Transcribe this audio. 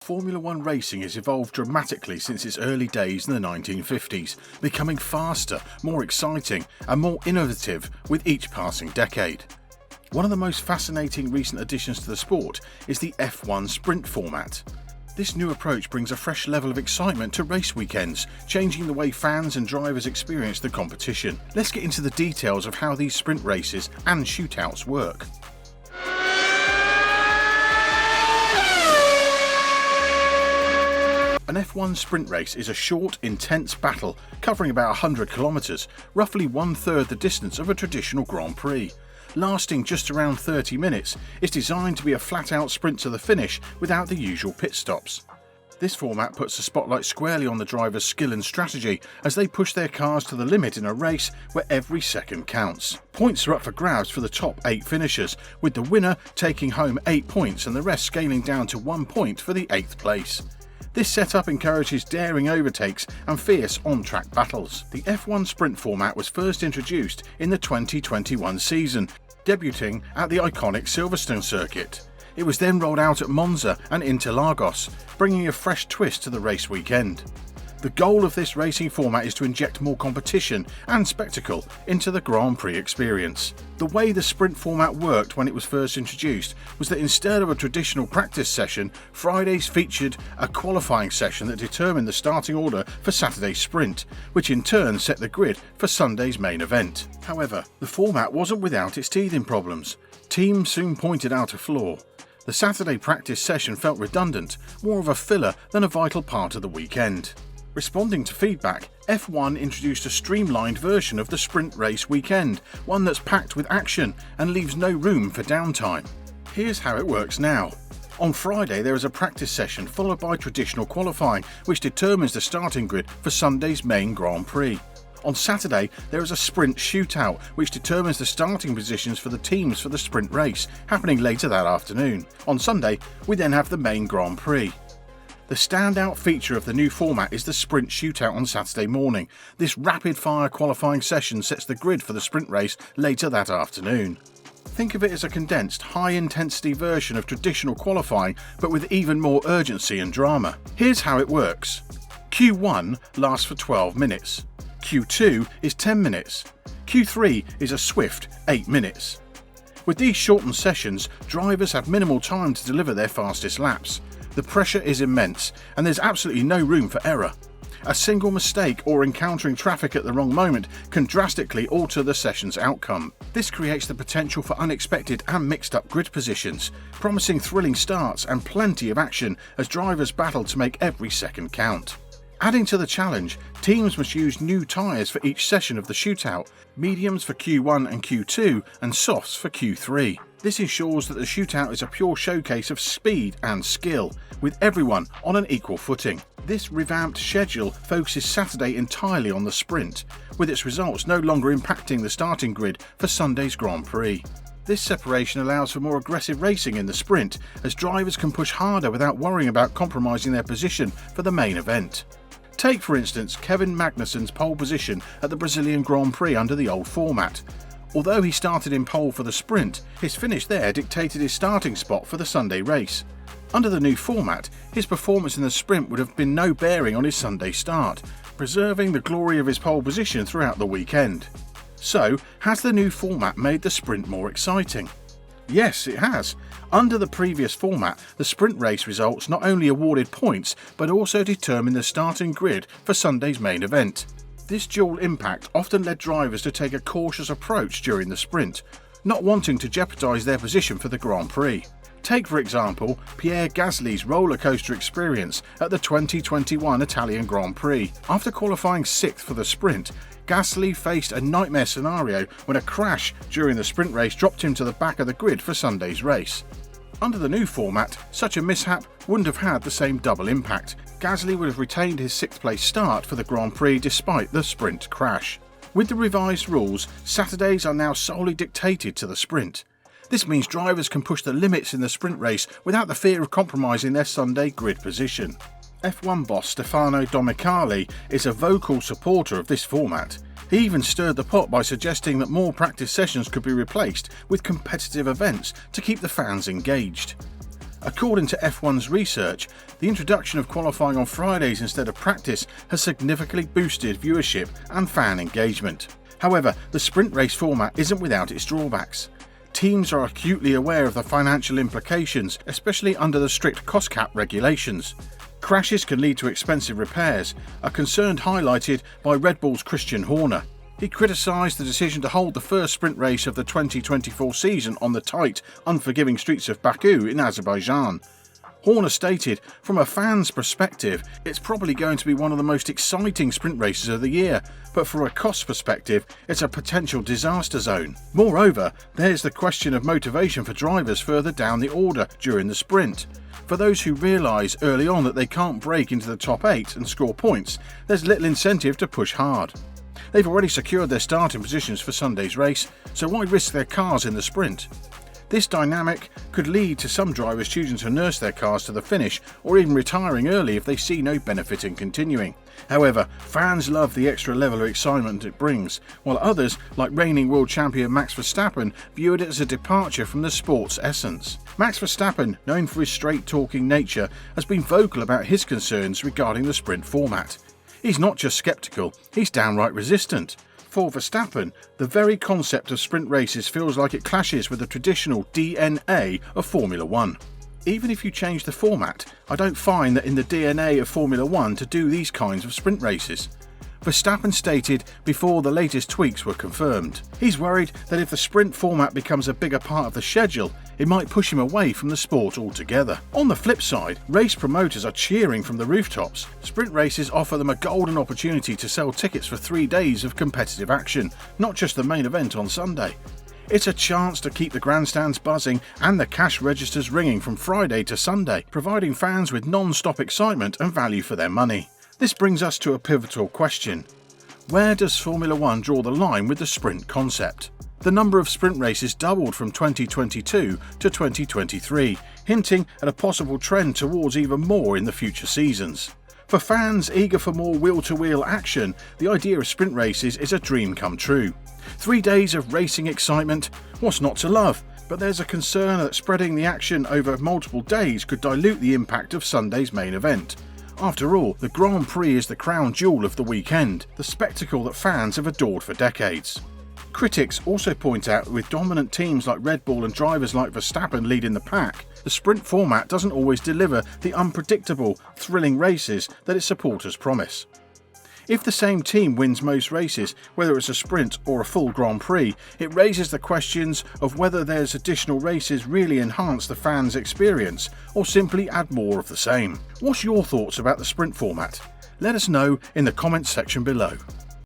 Formula One racing has evolved dramatically since its early days in the 1950s, becoming faster, more exciting and more innovative with each passing decade. One of the most fascinating recent additions to the sport is the F1 Sprint format. This new approach brings a fresh level of excitement to race weekends, changing the way fans and drivers experience the competition. Let's get into the details of how these sprint races and shootouts work. An F1 sprint race is a short, intense battle covering about 100 kilometres, roughly 1/3 the distance of a traditional Grand Prix. Lasting just around 30 minutes, it's designed to be a flat-out sprint to the finish without the usual pit stops. This format puts the spotlight squarely on the driver's skill and strategy as they push their cars to the limit in a race where every second counts. Points are up for grabs for the top 8 finishers, with the winner taking home 8 points and the rest scaling down to 1 point for the 8th place. This setup encourages daring overtakes and fierce on-track battles. The F1 Sprint format was first introduced in the 2021 season, debuting at the iconic Silverstone circuit. It was then rolled out at Monza and Interlagos, bringing a fresh twist to the race weekend. The goal of this racing format is to inject more competition and spectacle into the Grand Prix experience. The way the sprint format worked when it was first introduced was that instead of a traditional practice session, Fridays featured a qualifying session that determined the starting order for Saturday's sprint, which in turn set the grid for Sunday's main event. However, the format wasn't without its teething problems. Teams soon pointed out a flaw. The Saturday practice session felt redundant, more of a filler than a vital part of the weekend. Responding to feedback, F1 introduced a streamlined version of the sprint race weekend, one that's packed with action and leaves no room for downtime. Here's how it works now. On Friday there is a practice session followed by traditional qualifying, which determines the starting grid for Sunday's main Grand Prix. On Saturday there is a Sprint Shootout, which determines the starting positions for the teams for the sprint race, happening later that afternoon. On Sunday we then have the main Grand Prix. The standout feature of the new format is the Sprint Shootout on Saturday morning. This rapid-fire qualifying session sets the grid for the sprint race later that afternoon. Think of it as a condensed, high-intensity version of traditional qualifying, but with even more urgency and drama. Here's how it works. Q1 lasts for 12 minutes. Q2 is 10 minutes. Q3 is a swift 8 minutes. With these shortened sessions, drivers have minimal time to deliver their fastest laps. The pressure is immense, and there's absolutely no room for error. A single mistake or encountering traffic at the wrong moment can drastically alter the session's outcome. This creates the potential for unexpected and mixed-up grid positions, promising thrilling starts and plenty of action as drivers battle to make every second count. Adding to the challenge, teams must use new tyres for each session of the shootout, mediums for Q1 and Q2 and softs for Q3. This ensures that the shootout is a pure showcase of speed and skill, with everyone on an equal footing. This revamped schedule focuses Saturday entirely on the sprint, with its results no longer impacting the starting grid for Sunday's Grand Prix. This separation allows for more aggressive racing in the sprint, as drivers can push harder without worrying about compromising their position for the main event. Take for instance Kevin Magnussen's pole position at the Brazilian Grand Prix under the old format. Although he started in pole for the sprint, his finish there dictated his starting spot for the Sunday race. Under the new format, his performance in the sprint would have been no bearing on his Sunday start, preserving the glory of his pole position throughout the weekend. So, has the new format made the sprint more exciting? Yes, it has. Under the previous format, the sprint race results not only awarded points, but also determined the starting grid for Sunday's main event. This dual impact often led drivers to take a cautious approach during the sprint, not wanting to jeopardise their position for the Grand Prix. Take for example Pierre Gasly's roller coaster experience at the 2021 Italian Grand Prix. After qualifying 6th for the sprint, Gasly faced a nightmare scenario when a crash during the sprint race dropped him to the back of the grid for Sunday's race. Under the new format, such a mishap wouldn't have had the same double impact. Gasly would have retained his 6th place start for the Grand Prix despite the sprint crash. With the revised rules, Saturdays are now solely dictated to the sprint. This means drivers can push the limits in the sprint race without the fear of compromising their Sunday grid position. F1 boss Stefano Domenicali is a vocal supporter of this format. He even stirred the pot by suggesting that more practice sessions could be replaced with competitive events to keep the fans engaged. According to F1's research, the introduction of qualifying on Fridays instead of practice has significantly boosted viewership and fan engagement. However, the sprint race format isn't without its drawbacks. Teams are acutely aware of the financial implications, especially under the strict cost cap regulations. Crashes can lead to expensive repairs, a concern highlighted by Red Bull's Christian Horner. He criticised the decision to hold the first sprint race of the 2024 season on the tight, unforgiving streets of Baku in Azerbaijan. Horner stated, "From a fan's perspective, it's probably going to be one of the most exciting sprint races of the year, but from a cost perspective, it's a potential disaster zone." Moreover, there's the question of motivation for drivers further down the order during the sprint. For those who realise early on that they can't break into the top 8 and score points, there's little incentive to push hard. They've already secured their starting positions for Sunday's race, so why risk their cars in the sprint? This dynamic could lead to some drivers choosing to nurse their cars to the finish or even retiring early if they see no benefit in continuing. However, fans love the extra level of excitement it brings, while others, like reigning world champion Max Verstappen, view it as a departure from the sport's essence. Max Verstappen, known for his straight-talking nature, has been vocal about his concerns regarding the sprint format. He's not just sceptical, he's downright resistant. For Verstappen, the very concept of sprint races feels like it clashes with the traditional DNA of Formula 1. Even if you change the format, I don't find that in the DNA of Formula 1 to do these kinds of sprint races. Verstappen stated before the latest tweaks were confirmed. He's worried that if the sprint format becomes a bigger part of the schedule, it might push him away from the sport altogether. On the flip side, race promoters are cheering from the rooftops. Sprint races offer them a golden opportunity to sell tickets for 3 days of competitive action, not just the main event on Sunday. It's a chance to keep the grandstands buzzing and the cash registers ringing from Friday to Sunday, providing fans with non-stop excitement and value for their money. This brings us to a pivotal question. Where does Formula 1 draw the line with the sprint concept? The number of sprint races doubled from 2022 to 2023, hinting at a possible trend towards even more in the future seasons. For fans eager for more wheel-to-wheel action, the idea of sprint races is a dream come true. 3 days of racing excitement, what's not to love? But there's a concern that spreading the action over multiple days could dilute the impact of Sunday's main event. After all, the Grand Prix is the crown jewel of the weekend, the spectacle that fans have adored for decades. Critics also point out with dominant teams like Red Bull and drivers like Verstappen leading the pack, the sprint format doesn't always deliver the unpredictable, thrilling races that its supporters promise. If the same team wins most races, whether it's a sprint or a full Grand Prix, it raises the questions of whether those additional races really enhance the fans' experience or simply add more of the same. What's your thoughts about the sprint format? Let us know in the comments section below.